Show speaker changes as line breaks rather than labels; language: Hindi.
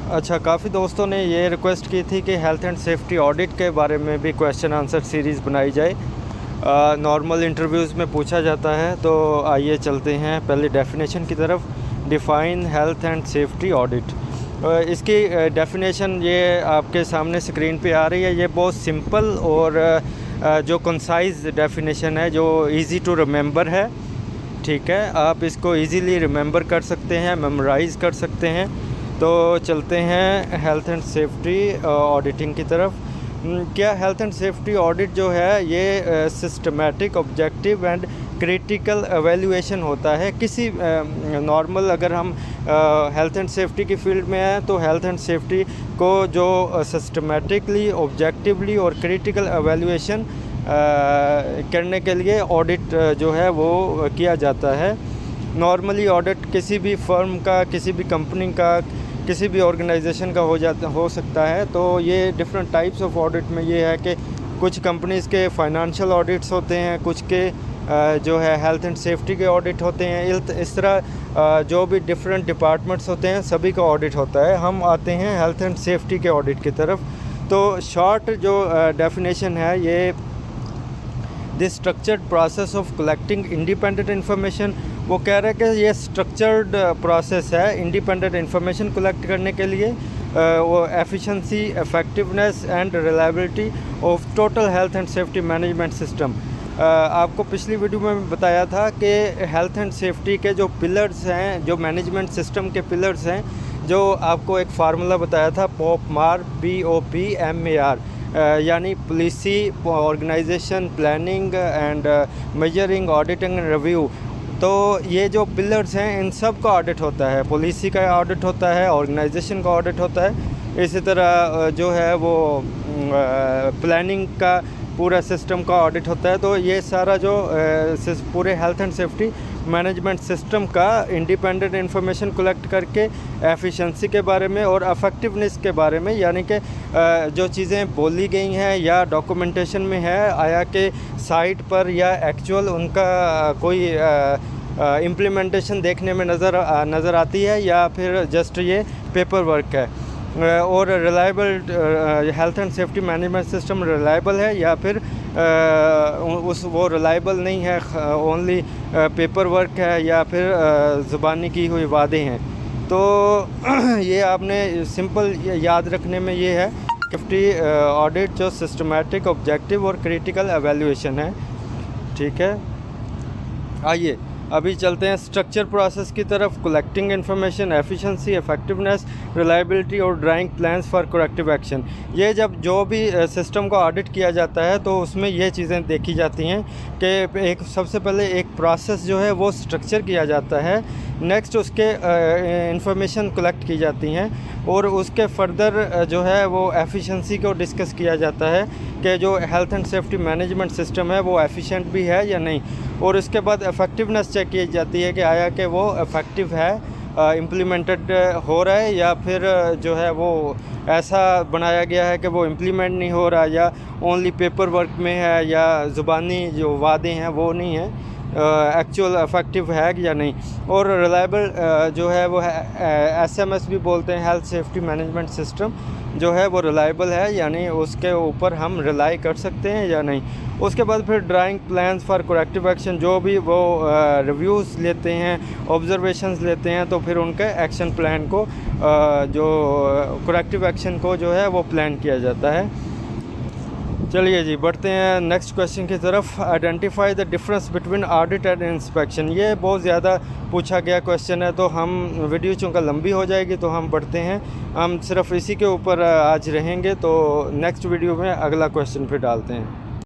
अच्छा, काफ़ी दोस्तों ने ये रिक्वेस्ट की थी कि हेल्थ एंड सेफ्टी ऑडिट के बारे में भी क्वेश्चन आंसर सीरीज़ बनाई जाए। नॉर्मल इंटरव्यूज़ में पूछा जाता है, तो आइए चलते हैं पहले डेफिनेशन की तरफ। Define health and safety audit. इसकी डेफिनेशन ये आपके सामने स्क्रीन पे आ रही है। ये बहुत सिंपल और जो कंसाइज डेफिनेशन है, जो इजी टू रिमेंबर है। ठीक है, आप इसको इजीली रिमेंबर कर सकते हैं, मेमोराइज़ कर सकते हैं। तो चलते हैं हेल्थ एंड सेफ्टी ऑडिटिंग की तरफ। क्या हेल्थ एंड सेफ्टी ऑडिट जो है ये systematic, objective and critical evaluation होता है किसी नॉर्मल। अगर हम हेल्थ एंड सेफ्टी की फील्ड में हैं तो हेल्थ एंड सेफ्टी को जो सिस्टमेटिकली, ऑब्जेक्टिवली और क्रिटिकल एवेल्यूएशन करने के लिए ऑडिट जो है वो किया जाता है। नॉर्मली ऑडिट किसी भी फर्म का, किसी भी कंपनी का, किसी भी ऑर्गेनाइजेशन का हो सकता है। तो ये डिफरेंट टाइप्स ऑफ ऑडिट में ये है कि कुछ कंपनीज़ के फाइनेंशियल ऑडिट्स होते हैं, कुछ के जो है हेल्थ एंड सेफ्टी के ऑडिट होते हैं। इस तरह जो भी डिफरेंट डिपार्टमेंट्स होते हैं सभी का ऑडिट होता है। हम आते हैं हेल्थ एंड सेफ्टी के ऑडिट की तरफ। तो शॉर्ट जो डेफिनेशन है ये the structured process of collecting independent information. वो कह रहे हैं कि ये स्ट्रक्चर्ड प्रोसेस है इंडिपेंडेंट इन्फॉर्मेशन कलेक्ट करने के लिए। वो efficiency, effectiveness and reliability of total health and safety management system. आपको पिछली वीडियो में बताया था कि हेल्थ एंड सेफ्टी के जो पिलर्स हैं, जो मैनेजमेंट सिस्टम के पिलर्स हैं, जो आपको एक फार्मूला बताया था POPMAR, POPMAR, यानी policy, organisation, planning and measuring, auditing and review. तो ये जो पिलर्स हैं इन सब का ऑडिट होता है। पॉलिसी का ऑडिट होता है, ऑर्गेनाइजेशन का ऑडिट होता है, इसी तरह जो है वो प्लानिंग का पूरा सिस्टम का ऑडिट होता है। तो ये सारा जो पूरे health and safety management system का इंडिपेंडेंट इन्फॉर्मेशन कलेक्ट करके एफिशिएंसी के बारे में और इफेक्टिवनेस के बारे में, यानी कि जो चीज़ें बोली गई हैं या डॉक्यूमेंटेशन में है, आया कि साइट पर या एक्चुअल उनका कोई इम्प्लीमेंटेशन देखने में नज़र आती है या फिर जस्ट ये पेपर वर्क है। और reliable health and safety management system reliable है या फिर वो रिलायबल नहीं है, ओनली पेपर वर्क है या फिर ज़ुबानी की हुई वादे हैं। तो ये आपने सिंपल याद रखने में ये है सेफ्टी ऑडिट जो सिस्टमेटिक, ऑब्जेक्टिव और क्रिटिकल एवेल्यूएशन है। ठीक है, आइए अभी चलते हैं स्ट्रक्चर प्रोसेस की तरफ। Collecting information, efficiency, effectiveness, reliability और drawing plans for corrective action. ये जब जो भी सिस्टम का ऑडिट किया जाता है तो उसमें ये चीज़ें देखी जाती हैं कि एक सबसे पहले एक प्रोसेस जो है वो स्ट्रक्चर किया जाता है, नेक्स्ट उसके इंफॉर्मेशन कलेक्ट की जाती हैं और उसके फर्दर जो है वो एफिशिएंसी को डिस्कस किया जाता है कि जो health and safety management system है वो एफिशिएंट भी है या नहीं। और इसके बाद इफेक्टिवनेस चेक की जाती है कि आया कि वो इफ़ेक्टिव है, इम्प्लीमेंटेड हो रहा है या फिर जो है वो ऐसा बनाया गया है कि वो इम्प्लीमेंट नहीं हो रहा, या ओनली पेपर वर्क में है, या ज़ुबानी जो वादे हैं वो नहीं है, एक्चुअल इफेक्टिव है या नहीं। और रिलायबल जो है वो SMS भी बोलते हैं, हेल्थ सेफ्टी मैनेजमेंट सिस्टम जो है वो रिलायबल है, यानी उसके ऊपर हम रिलाई कर सकते हैं या नहीं। उसके बाद फिर drawing plans for corrective action, जो भी वो रिव्यूज़ लेते हैं, ऑब्जर्वेशंस लेते हैं, तो फिर उनके एक्शन प्लान को जो करेक्टिव एक्शन को जो है वो प्लान किया जाता है। चलिए जी, बढ़ते हैं नेक्स्ट क्वेश्चन की तरफ। Identify the difference between audit and inspection. ये बहुत ज़्यादा पूछा गया क्वेश्चन है, तो हम वीडियो चूँकि लंबी हो जाएगी तो हम बढ़ते हैं, हम सिर्फ इसी के ऊपर आज रहेंगे। तो नेक्स्ट वीडियो में अगला क्वेश्चन फिर डालते हैं।